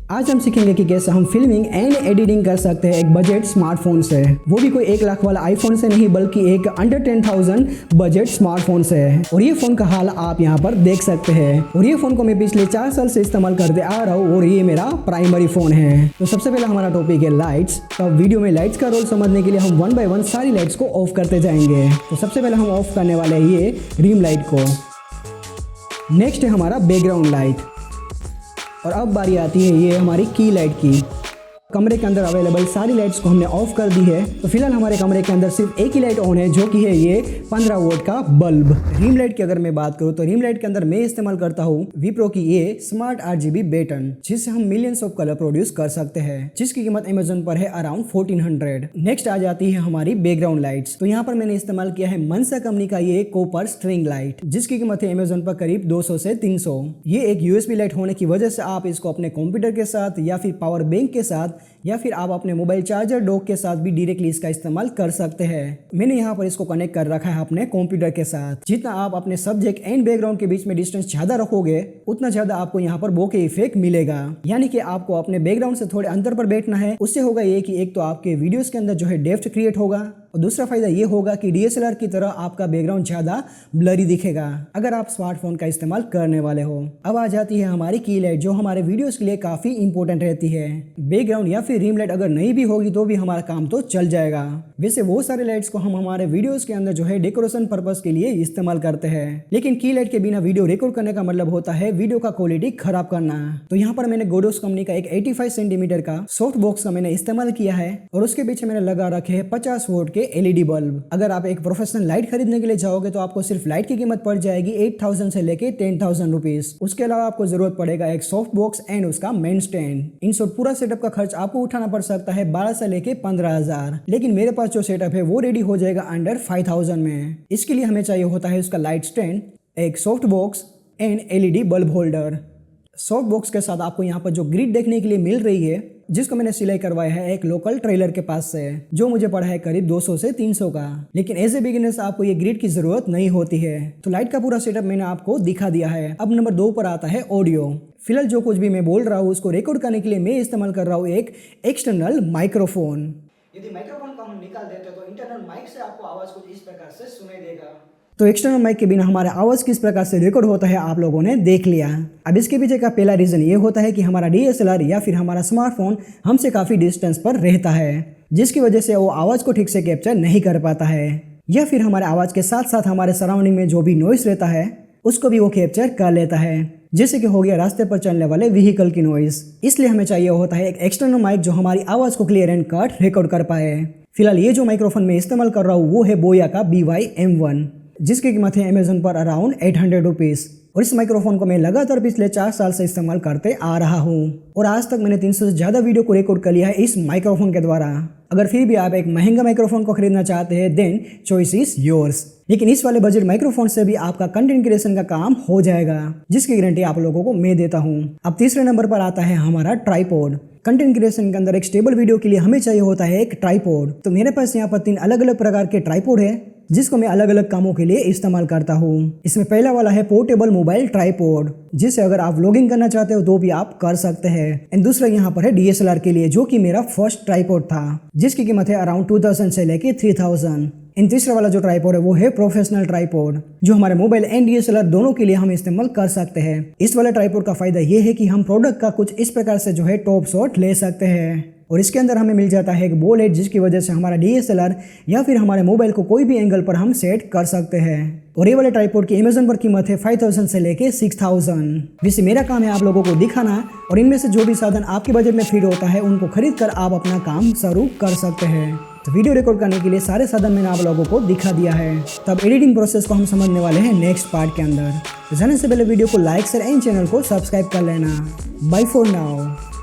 आज हम सीखेंगे कि कैसे हम फिल्मिंग एंड एडिटिंग कर सकते हैं एक बजट स्मार्टफोन से, वो भी कोई 1 लाख वाला आईफोन से नहीं बल्कि एक अंडर 10,000 बजट स्मार्टफोन से। और ये फोन का हाल आप यहाँ पर देख सकते हैं। और ये फोन को मैं पिछले 4 साल से इस्तेमाल करते आ रहा हूँ और ये मेरा प्राइमरी फोन है। तो सबसे पहले हमारा टॉपिक है लाइट्स। तो वीडियो में लाइट्स का रोल समझने के लिए हम 1 बाय 1 सारी लाइट्स को ऑफ करते जाएंगे। तो सबसे पहले हम ऑफ करने वाले हैं ये रिम लाइट को। नेक्स्ट है हमारा बैकग्राउंड लाइट। और अब बारी आती है ये हमारी की लाइट की। कमरे के अंदर अवेलेबल सारी लाइट्स को हमने ऑफ कर दी है। तो फिलहाल हमारे कमरे के अंदर सिर्फ एक ही लाइट ऑन है, जो कि है ये 15 वोल्ट का बल्ब। रिम लाइट की अगर मैं बात करूँ तो रिम लाइट के अंदर मैं इस्तेमाल करता हूँ विप्रो की ये स्मार्ट RGB बेटन, जिससे हम मिलियंस ऑफ कलर प्रोड्यूस कर सकते हैं, जिसकी कीमत अमेजोन पर है अराउंड 1400। नेक्स्ट आ जाती है हमारी बैकग्राउंड लाइट्स। तो यहाँ पर मैंने इस्तेमाल किया है मनसा कंपनी का ये कॉपर स्ट्रिंग लाइट, जिसकी कीमत है अमेजोन पर करीब 200 से 300। ये एक USB लाइट होने की वजह से आप इसको अपने कंप्यूटर के साथ या फिर पावर बैंक के साथ या फिर आप अपने मोबाइल चार्जर डॉक के साथ भी डायरेक्टली इसका इस्तेमाल कर सकते हैं। मैंने यहाँ पर इसको कनेक्ट कर रखा है अपने कंप्यूटर के साथ। जितना आप अपने सब्जेक्ट एंड बैकग्राउंड के बीच में डिस्टेंस ज्यादा रखोगे उतना ज्यादा आपको यहाँ पर बोके इफेक्ट मिलेगा। यानी कि आपको अपने बैकग्राउंड से थोड़े अंतर पर बैठना है। उससे होगा ये कि एक तो आपके वीडियोस के अंदर जो है डेप्थ क्रिएट होगा, और दूसरा फायदा ये होगा कि DSLR की तरह आपका बैकग्राउंड ज्यादा ब्लरी दिखेगा अगर आप स्मार्टफोन का इस्तेमाल करने वाले हो। अब आ जाती है हमारी की लाइट, जो हमारे वीडियोस के लिए काफी इंपॉर्टेंट रहती है। बैकग्राउंड या फिर रिम लाइट अगर नहीं भी होगी तो भी हमारा काम तो चल जाएगा। वैसे वो सारे लाइट्स को हम हमारे वीडियोस के अंदर जो है डेकोरेशन पर्पस के लिए इस्तेमाल करते हैं, लेकिन की लाइट के बिना वीडियो रिकॉर्ड करने का मतलब होता है वीडियो का क्वालिटी खराब करना। तो यहाँ पर मैंने गोडोस कंपनी का एक 85 सेंटीमीटर का सॉफ्ट बॉक्स का मैंने इस्तेमाल किया है, और उसके पीछे मैंने लगा रखे हैं 50 वोल्ट के LED बल्ब। अगर आप एक प्रोफेशनल लाइट खरीदने के लिए जाओगे तो आपको सिर्फ लाइट की कीमत पड़ जाएगी 8000 से लेके 10,000 रुपीज। उसके अलावा आपको जरूरत पड़ेगा एक सॉफ्ट बॉक्स एंड उसका मेन स्टैंड। इन शॉर्ट पूरा सेटअप का खर्च आपको उठाना पड़ सकता है 12 से लेके 15,000, लेकिन मेरे पास जो सेटअप है वो रेडी हो जाएगा अंडर 5000 में। इसके लिए हमें चाहिए होता है उसका लाइट स्टैंड, एक soft box and LED bulb holder. Soft box के साथ आपको यहाँ पर जो ग्रिड देखने के लिए मिल रही है, जिसको मैंने सिलाई करवाया है एक लोकल ट्रेलर के पास से, जो मुझे पड़ा है करीब 200 से 300 का। लेकिन एज ए बिगिनर्स आपको ये ग्रिड की जरूरत नहीं होती है। तो लाइट का पूरा सेटअप मैंने आपको दिखा दिया है। अब नंबर 2 पर आता है ऑडियो। फिलहाल जो कुछ भी मैं बोल रहा हूँ उसको रिकॉर्ड करने के लिए मैं इस्तेमाल कर रहा हूँ एक एक्सटर्नल माइक्रोफोन। यदि माइक्रोफोन को हम निकाल देते तो इंटरनल माइक से आपको आवाज कुछ इस प्रकार से सुनाई देगा। तो एक्सटर्नल माइक के बिना हमारा आवाज़ किस प्रकार से रिकॉर्ड होता है आप लोगों ने देख लिया। अब इसके पीछे का पहला रीज़न ये होता है कि हमारा DSLR या फिर हमारा स्मार्टफोन हमसे काफ़ी डिस्टेंस पर रहता है, जिसकी वजह से वो आवाज़ को ठीक से कैप्चर नहीं कर पाता है, या फिर हमारे आवाज़ के साथ साथ हमारे सराउंडिंग में जो भी नॉइस रहता है उसको भी वो कैप्चर कर लेता है, जैसे कि हो गया रास्ते पर चलने वाले व्हीकल की नॉइस। इसलिए हमें चाहिए होता है एक एक्सटर्नल माइक जो हमारी आवाज़ को क्लियर एंड कट रिकॉर्ड कर पाए। फिलहाल ये जो माइक्रोफोन मैं इस्तेमाल कर रहा हूँ वो है बोया का BY-M1, जिसकी कीमत है अमेजोन पर अराउंड 800 रुपीज़। और इस माइक्रोफोन को मैं लगातार पिछले 4 साल से इस्तेमाल करते आ रहा हूँ, और आज तक मैंने 300 से ज़्यादा वीडियो को रिकॉर्ड कर लिया है इस माइक्रोफोन के द्वारा। अगर फिर भी आप एक महंगा माइक्रोफोन को खरीदना चाहते हैं देन चॉइस इज योर्स। लेकिन इस वाले बजट माइक्रोफोन से भी आपका कंटेंट क्रिएशन का काम हो जाएगा, जिसकी गारंटी आप लोगों को मैं देता हूँ। अब तीसरे नंबर पर आता है हमारा ट्राइपॉड। कंटेंट क्रिएशन के अंदर एक स्टेबल वीडियो के लिए हमें चाहिए होता है एक ट्राइपॉड। तो मेरे पास यहाँ पर 3 अलग अलग प्रकार के ट्राइपॉड है, जिसको मैं अलग अलग कामों के लिए इस्तेमाल करता हूँ। इसमें पहला वाला है पोर्टेबल मोबाइल ट्राइपॉड, जिसे अगर आप व्लॉगिंग करना चाहते हो तो भी आप कर सकते हैं। एंड दूसरा यहाँ पर है DSLR के लिए, जो कि मेरा फर्स्ट ट्राइपॉड था, जिसकी कीमत है अराउंड 2000 से लेके 3000। एंड तीसरा वाला जो ट्राइपॉड है वो है प्रोफेशनल ट्राइपॉड, जो हमारे मोबाइल एंड DSLR दोनों के लिए हम इस्तेमाल कर सकते हैं। इस वाले ट्राइपॉड का फायदा ये है कि हम प्रोडक्ट का कुछ इस प्रकार से जो है टॉप शॉट ले सकते हैं, और इसके अंदर हमें मिल जाता है एक बॉल हेड, जिसकी वजह से हमारा DSLR या फिर हमारे मोबाइल को कोई भी एंगल पर हम सेट कर सकते हैं। और ये वाले ट्राइपॉड की अमेजोन पर कीमत है 5000 से लेके 6000। वैसे मेरा काम है आप लोगों को दिखाना, और इनमें से जो भी साधन आपके बजट में फिट होता है उनको खरीद कर आप अपना काम शुरू कर सकते हैं। तो वीडियो रिकॉर्ड करने के लिए सारे साधन मैंने आप लोगों को दिखा दिया है। तब एडिटिंग प्रोसेस को हम समझने वाले हैं नेक्स्ट पार्ट के अंदर। तो जाने से पहले वीडियो को लाइक शेयर एंड चैनल को सब्सक्राइब कर लेना। Bye for now.